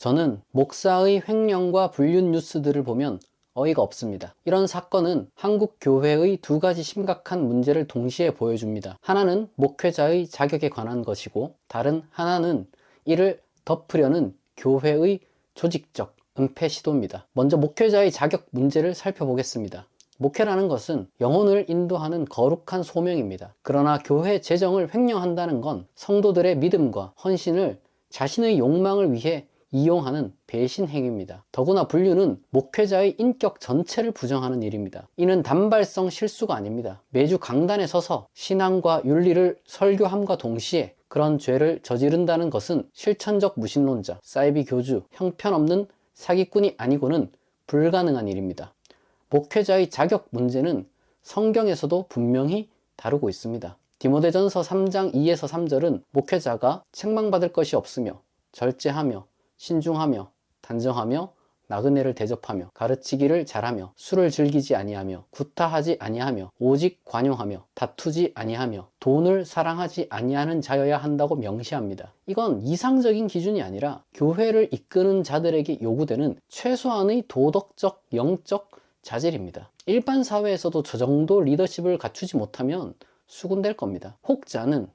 저는 목사의 횡령과 불륜 뉴스들을 보면 어이가 없습니다. 이런 사건은 한국 교회의 두 가지 심각한 문제를 동시에 보여줍니다. 하나는 목회자의 자격에 관한 것이고, 다른 하나는 이를 덮으려는 교회의 조직적 은폐 시도입니다. 먼저 목회자의 자격 문제를 살펴보겠습니다. 목회라는 것은 영혼을 인도하는 거룩한 소명입니다. 그러나 교회 재정을 횡령한다는 건 성도들의 믿음과 헌신을 자신의 욕망을 위해 이용하는 배신 행위입니다. 더구나 불륜은 목회자의 인격 전체를 부정하는 일입니다. 이는 단발성 실수가 아닙니다. 매주 강단에 서서 신앙과 윤리를 설교함과 동시에 그런 죄를 저지른다는 것은 실천적 무신론자, 사이비 교주, 형편없는 사기꾼이 아니고는 불가능한 일입니다. 목회자의 자격 문제는 성경에서도 분명히 다루고 있습니다. 디모데전서 3장 2에서 3절은 목회자가 책망받을 것이 없으며 절제하며 신중하며 단정하며 나그네를 대접하며 가르치기를 잘하며 술을 즐기지 아니하며 구타하지 아니하며 오직 관용하며 다투지 아니하며 돈을 사랑하지 아니하는 자여야 한다고 명시합니다. 이건 이상적인 기준이 아니라 교회를 이끄는 자들에게 요구되는 최소한의 도덕적, 영적 자질입니다. 일반 사회에서도 저 정도 리더십을 갖추지 못하면 수군될 겁니다. 혹자는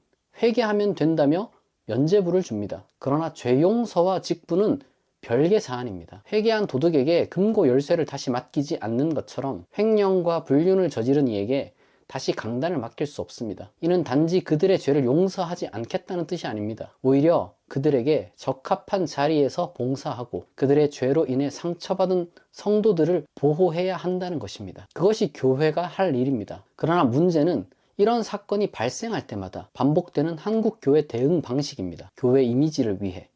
회개하면 된다며 면죄부를 줍니다. 그러나 죄 용서와 직분은 별개 사안입니다. 회개한 도둑에게 금고 열쇠를 다시 맡기지 않는 것처럼 횡령과 불륜을 저지른 이에게 다시 강단을 맡길 수 없습니다. 이는 단지 그들의 죄를 용서하지 않겠다는 뜻이 아닙니다. 오히려 그들에게 적합한 자리에서 봉사하고 그들의 죄로 인해 상처받은 성도들을 보호해야 한다는 것입니다. 그것이 교회가 할 일입니다. 그러나 문제는 이런 사건이 발생할 때마다 반복되는 한국 교회 대응 방식입니다. 교회 이미지를 위해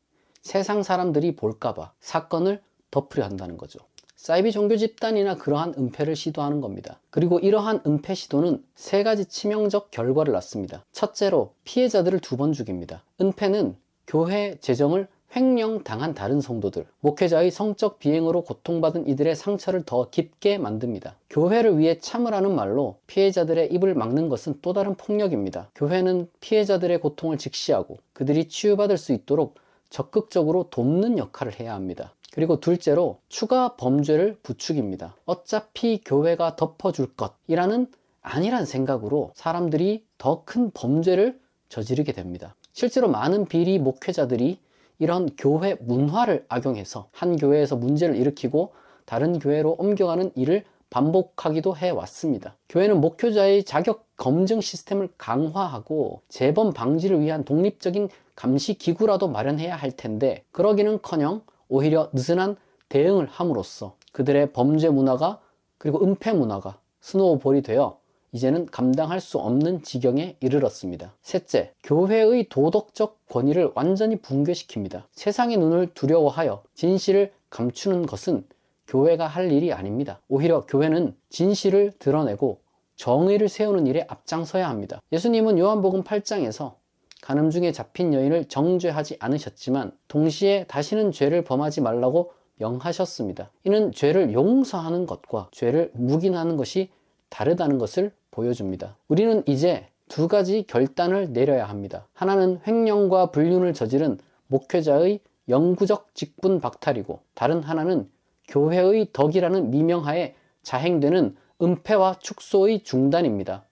세상 사람들이 볼까봐 사건을 덮으려 한다는 거죠. 사이비 종교 집단이나 그러한 은폐를 시도하는 겁니다. 그리고 이러한 은폐 시도는 세 가지 치명적 결과를 낳습니다. 첫째로 피해자들을 2번 죽입니다. 은폐는 교회 재정을 횡령당한 다른 성도들, 목회자의 성적 비행으로 고통받은 이들의 상처를 더 깊게 만듭니다. 교회를 위해 참으라는 말로 피해자들의 입을 막는 것은 또 다른 폭력입니다. 교회는 피해자들의 고통을 직시하고 그들이 치유받을 수 있도록 적극적으로 돕는 역할을 해야 합니다. 그리고 둘째로 추가 범죄를 부추깁니다. 어차피 교회가 덮어줄 것이라는 아니란 생각으로 사람들이 더 큰 범죄를 저지르게 됩니다. 실제로 많은 비리 목회자들이 이런 교회 문화를 악용해서 한 교회에서 문제를 일으키고 다른 교회로 옮겨가는 일을 반복하기도 해왔습니다. 교회는 목회자의 자격 검증 시스템을 강화하고 재범 방지를 위한 독립적인 감시 기구라도 마련해야 할 텐데 그러기는커녕 오히려 느슨한 대응을 함으로써 그들의 범죄 문화가 그리고 은폐 문화가 스노우볼이 되어 이제는 감당할 수 없는 지경에 이르렀습니다. 셋째, 교회의 도덕적 권위를 완전히 붕괴시킵니다. 세상의 눈을 두려워하여 진실을 감추는 것은 교회가 할 일이 아닙니다. 오히려 교회는 진실을 드러내고 정의를 세우는 일에 앞장서야 합니다. 예수님은 요한복음 8장에서 간음 중에 잡힌 여인을 정죄하지 않으셨지만 동시에 다시는 죄를 범하지 말라고 명하셨습니다. 이는 죄를 용서하는 것과 죄를 묵인하는 것이 다르다는 것을 보여줍니다. 우리는 이제 2가지 결단을 내려야 합니다. 하나는 횡령과 불륜을 저지른 목회자의 영구적 직분 박탈이고 다른 하나는 교회의 덕이라는 미명하에 자행되는 은폐와 축소의 중단입니다.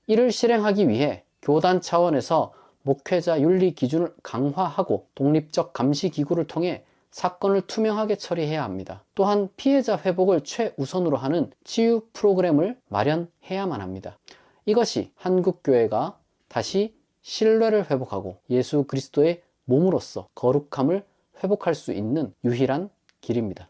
이를 실행하기 위해 교단 차원에서 목회자 윤리 기준을 강화하고 독립적 감시 기구를 통해 사건을 투명하게 처리해야 합니다. 또한 피해자 회복을 최우선으로 하는 치유 프로그램을 마련해야만 합니다. 이것이 한국교회가 다시 신뢰를 회복하고 예수 그리스도의 몸으로서 거룩함을 회복할 수 있는 유일한 길입니다.